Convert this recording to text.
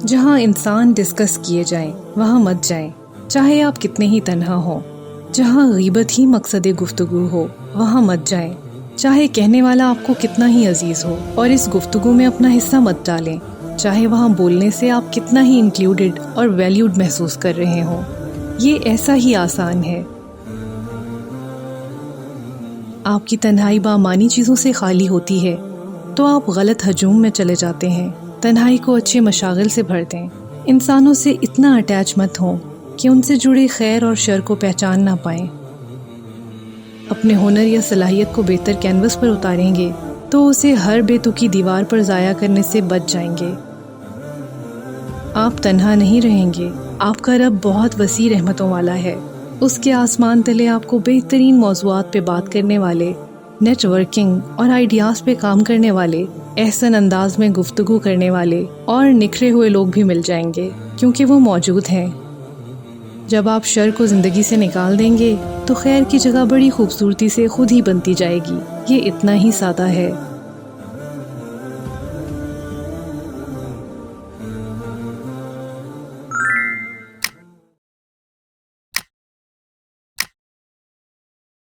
جہاں انسان ڈسکس کیے جائیں وہاں مت جائیں، چاہے آپ کتنے ہی تنہا ہوں۔ جہاں غیبت ہی مقصد گفتگو ہو وہاں مت جائیں، چاہے کہنے والا آپ کو کتنا ہی عزیز ہو، اور اس گفتگو میں اپنا حصہ مت ڈالیں، چاہے وہاں بولنے سے آپ کتنا ہی انکلوڈڈ اور ویلیوڈ محسوس کر رہے ہوں۔ یہ ایسا ہی آسان ہے۔ آپ کی تنہائی بامانی چیزوں سے خالی ہوتی ہے تو آپ غلط ہجوم میں چلے جاتے ہیں۔ تنہائی کو اچھے مشاغل سے بھر دیں۔ انسانوں سے اتنا اٹیچ مت ہوں کہ ان سے جڑے خیر اور شر کو پہچان نہ پائیں۔ اپنے ہنر یا صلاحیت کو بہتر کینوس پر اتاریں گے تو اسے ہر بے تکی دیوار پر ضائع کرنے سے بچ جائیں گے۔ آپ تنہا نہیں رہیں گے۔ آپ کا رب بہت وسیع رحمتوں والا ہے۔ اس کے آسمان تلے آپ کو بہترین موضوعات پہ بات کرنے والے، نیٹ ورکنگ اور آئیڈیاز پہ کام کرنے والے، احسن انداز میں گفتگو کرنے والے اور نکھرے ہوئے لوگ بھی مل جائیں گے، کیونکہ وہ موجود ہیں۔ جب آپ شر کو زندگی سے نکال دیں گے تو خیر کی جگہ بڑی خوبصورتی سے خود ہی بنتی جائے گی۔ یہ اتنا ہی سادہ ہے۔